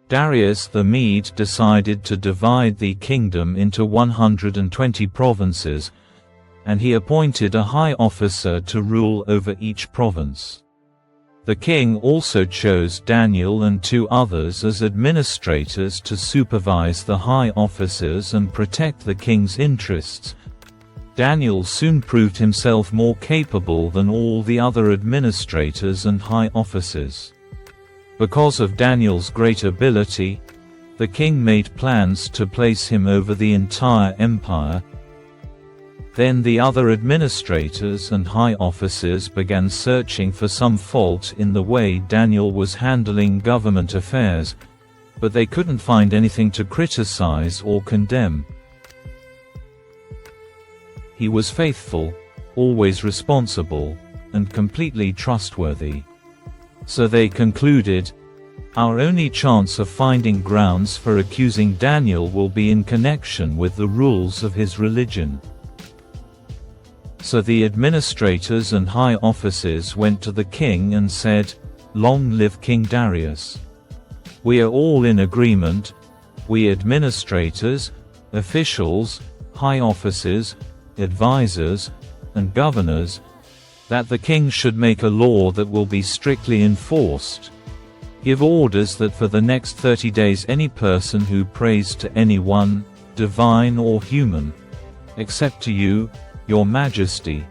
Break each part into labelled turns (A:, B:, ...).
A: Darius the Mede decided to divide the kingdom into 120 provinces, and he appointed a high officer to rule over each province. The king also chose Daniel and 2 others as administrators to supervise the high officers and protect the king's interests. Daniel soon proved himself more capable than all the other administrators and high officers. Because of Daniel's great ability, the king made plans to place him over the entire empire. Then the other administrators and high officers began searching for some fault in the way Daniel was handling government affairs, but they couldn't find anything to criticize or condemn. He was faithful, always responsible, and completely trustworthy. So they concluded, our only chance of finding grounds for accusing Daniel will be in connection with the rules of his religion. So the administrators and high officers went to the king and said, "Long live King Darius. We are all in agreement, we administrators, officials, high officers, advisors, and governors, that the king should make a law that will be strictly enforced. Give orders that for the next 30 days any person who prays to anyone, divine or human, except to you, Your Majesty,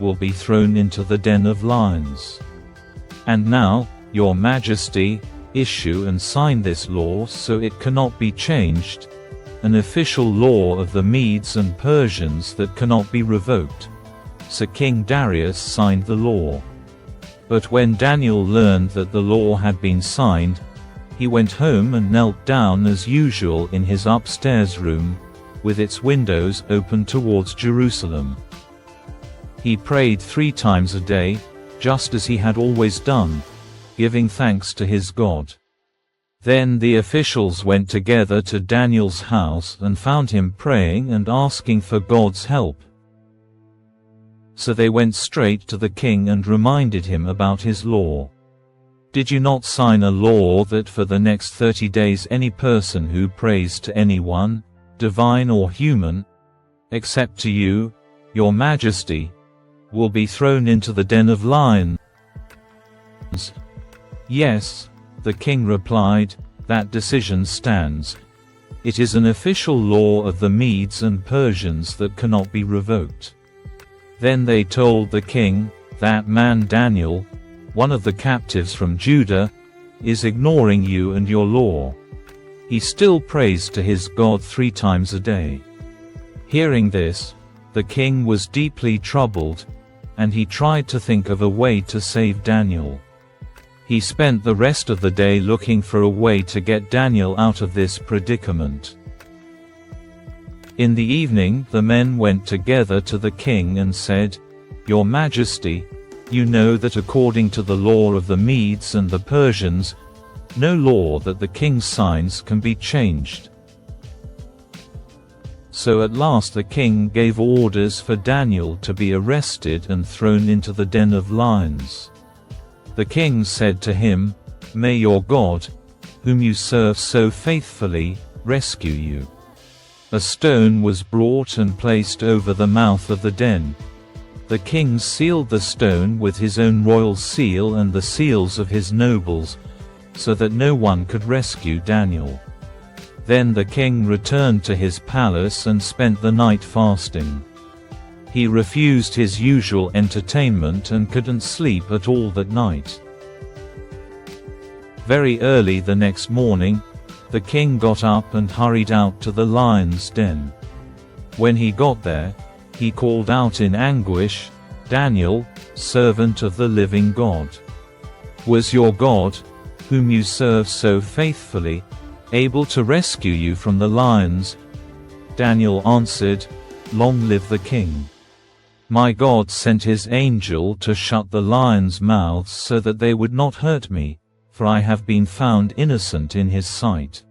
A: will be thrown into the den of lions. And now, Your Majesty, issue and sign this law so it cannot be changed, an official law of the Medes and Persians that cannot be revoked." So King Darius signed the law. But when Daniel learned that the law had been signed, he went home and knelt down as usual in his upstairs room, with its windows open towards Jerusalem. He prayed 3 times a day, just as he had always done, giving thanks to his God. Then the officials went together to Daniel's house and found him praying and asking for God's help. So they went straight to the king and reminded him about his law. "Did you not sign a law that for the next 30 days any person who prays to anyone, divine or human, except to you, Your Majesty, will be thrown into the den of lions?" "Yes," the king replied, "that decision stands. It is an official law of the Medes and Persians that cannot be revoked." Then they told the king, "That man Daniel, one of the captives from Judah, is ignoring you and your law. He still prays to his God 3 times a day." Hearing this, the king was deeply troubled, and he tried to think of a way to save Daniel. He spent the rest of the day looking for a way to get Daniel out of this predicament. In the evening the men went together to the king and said, "Your Majesty, you know that according to the law of the Medes and the Persians, no law that the king signs can be changed." So at last the king gave orders for Daniel to be arrested and thrown into the den of lions. The king said to him, "May your God, whom you serve so faithfully, rescue you." A stone was brought and placed over the mouth of the den. The king sealed the stone with his own royal seal and the seals of his nobles, so that no one could rescue Daniel. Then the king returned to his palace and spent the night fasting. He refused his usual entertainment and couldn't sleep at all that night. Very early the next morning, the king got up and hurried out to the lion's den. When he got there, he called out in anguish, "Daniel, servant of the living God. Was your God, whom you serve so faithfully, able to rescue you from the lions?" Daniel answered, "Long live the king. My God sent his angel to shut the lions' mouths so that they would not hurt me, for I have been found innocent in his sight.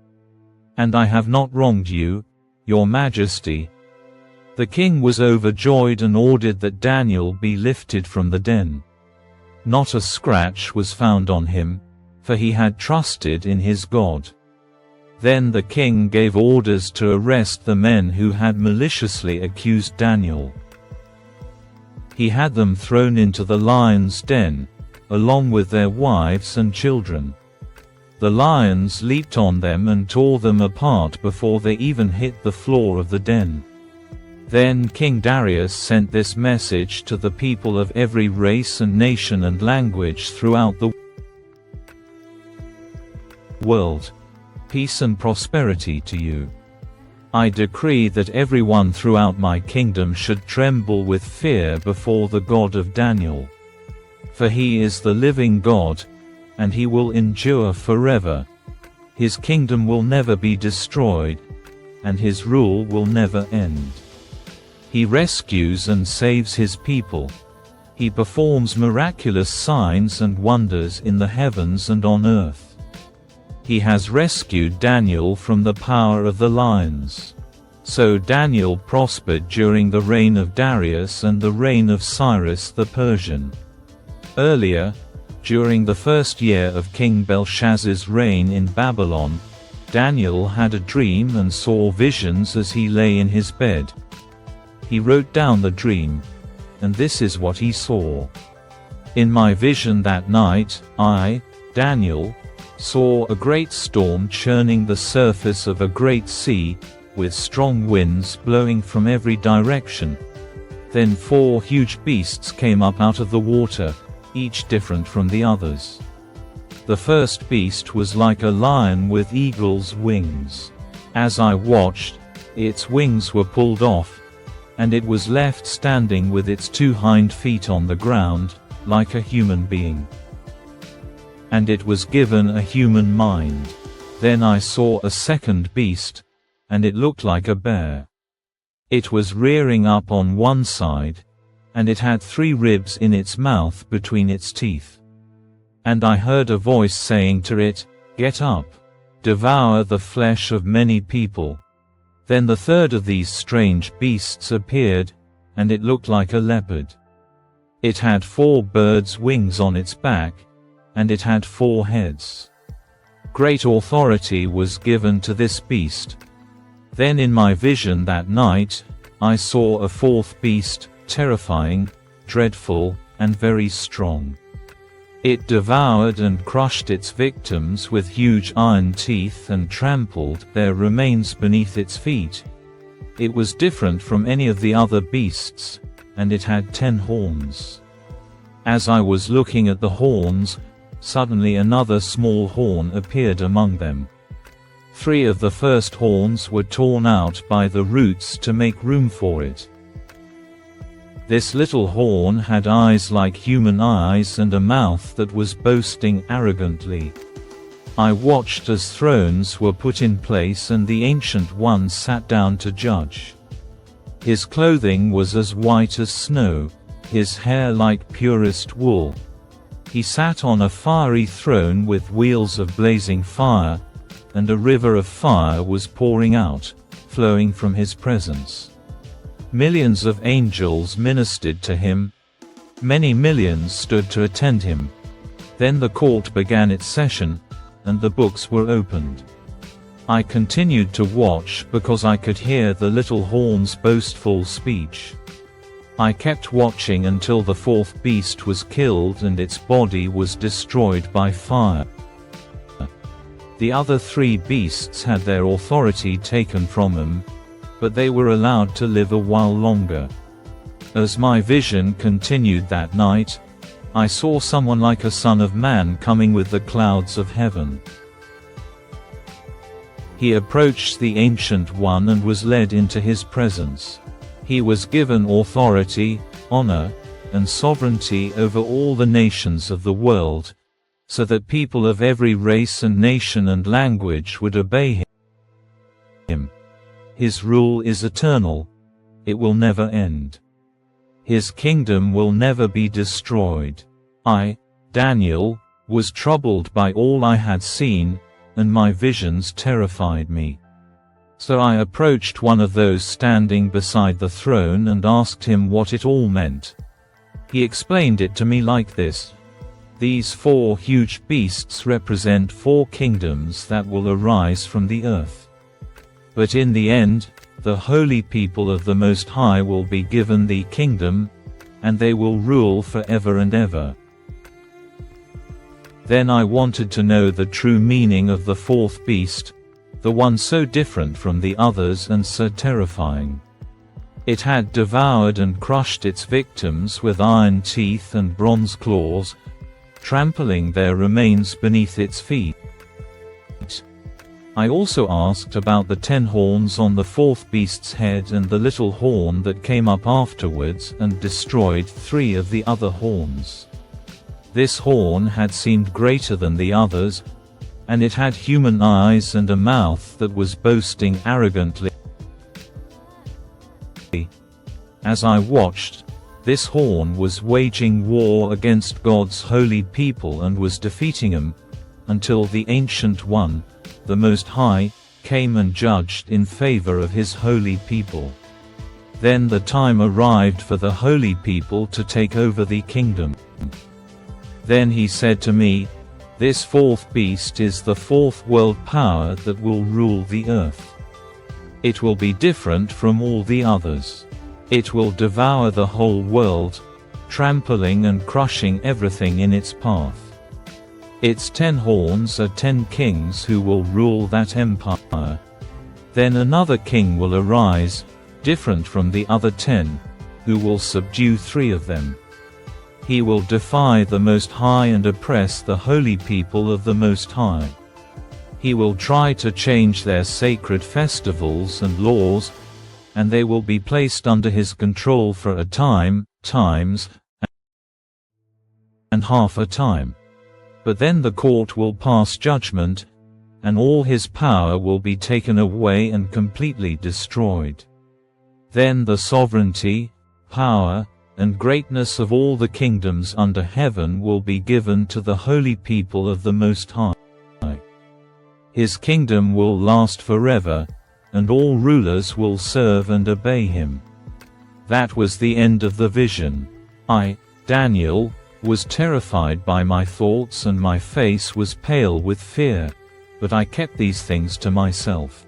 A: And I have not wronged you, Your Majesty." The king was overjoyed and ordered that Daniel be lifted from the den. Not a scratch was found on him, for he had trusted in his God. Then the king gave orders to arrest the men who had maliciously accused Daniel. He had them thrown into the lion's den, along with their wives and children. The lions leaped on them and tore them apart before they even hit the floor of the den. Then King Darius sent this message to the people of every race and nation and language throughout the world. Peace and prosperity to you. I decree that everyone throughout my kingdom should tremble with fear before the God of Daniel. For he is the living God, and he will endure forever. His kingdom will never be destroyed, and his rule will never end. He rescues and saves his people. He performs miraculous signs and wonders in the heavens and on earth. He has rescued Daniel from the power of the lions. So Daniel prospered during the reign of Darius and the reign of Cyrus the Persian. Earlier, during the first year of King Belshazzar's reign in Babylon, Daniel had a dream and saw visions as he lay in his bed. He wrote down the dream, and this is what he saw. In my vision that night, I, Daniel, saw a great storm churning the surface of a great sea, with strong winds blowing from every direction. Then 4 huge beasts came up out of the water, each different from the others. The first beast was like a lion with eagle's wings. As I watched, its wings were pulled off, and it was left standing with its 2 hind feet on the ground, like a human being. And it was given a human mind. Then I saw a second beast, and it looked like a bear. It was rearing up on one side, and it had 3 ribs in its mouth between its teeth. And I heard a voice saying to it, "Get up, devour the flesh of many people." Then the third of these strange beasts appeared, and it looked like a leopard. It had 4 birds' wings on its back, and it had 4 heads. Great authority was given to this beast. Then in my vision that night, I saw a 4th beast, terrifying, dreadful, and very strong. It devoured and crushed its victims with huge iron teeth and trampled their remains beneath its feet. It was different from any of the other beasts, and it had 10 horns. As I was looking at the horns, suddenly another small horn appeared among them. 3 of the first horns were torn out by the roots to make room for it. This little horn had eyes like human eyes and a mouth that was boasting arrogantly. I watched as thrones were put in place and the Ancient One sat down to judge. His clothing was as white as snow, his hair like purest wool. He sat on a fiery throne with wheels of blazing fire, and a river of fire was pouring out, flowing from his presence. Millions of angels ministered to him. Many millions stood to attend him. Then the court began its session, and the books were opened. I continued to watch because I could hear the little horn's boastful speech. I kept watching until the 4th beast was killed and its body was destroyed by fire. The other 3 beasts had their authority taken from them, but they were allowed to live a while longer. As my vision continued that night, I saw someone like a son of man coming with the clouds of heaven. He approached the Ancient One and was led into his presence. He was given authority, honor, and sovereignty over all the nations of the world, so that people of every race and nation and language would obey him. His rule is eternal. It will never end. His kingdom will never be destroyed. I, Daniel, was troubled by all I had seen, and my visions terrified me. So I approached one of those standing beside the throne and asked him what it all meant. He explained it to me like this. These 4 huge beasts represent 4 kingdoms that will arise from the earth. But in the end, the holy people of the Most High will be given the kingdom, and they will rule forever and ever. Then I wanted to know the true meaning of the 4th beast, the one so different from the others and so terrifying. It had devoured and crushed its victims with iron teeth and bronze claws, trampling their remains beneath its feet. I also asked about the 10 horns on the 4th beast's head and the little horn that came up afterwards and destroyed 3 of the other horns. This horn had seemed greater than the others, and it had human eyes and a mouth that was boasting arrogantly. As I watched, this horn was waging war against God's holy people and was defeating them, until the Ancient One, the Most High, came and judged in favor of his holy people. Then the time arrived for the holy people to take over the kingdom. Then he said to me, "This 4th beast is the 4th world power that will rule the earth. It will be different from all the others. It will devour the whole world, trampling and crushing everything in its path. Its 10 horns are 10 kings who will rule that empire. Then another king will arise, different from the other 10, who will subdue 3 of them. He will defy the Most High and oppress the holy people of the Most High. He will try to change their sacred festivals and laws, and they will be placed under his control for a time, times, and half a time. But then the court will pass judgment, and all his power will be taken away and completely destroyed. Then the sovereignty, power, and greatness of all the kingdoms under heaven will be given to the holy people of the Most High. His kingdom will last forever, and all rulers will serve and obey him." That was the end of the vision. I, Daniel, was terrified by my thoughts and my face was pale with fear, but I kept these things to myself.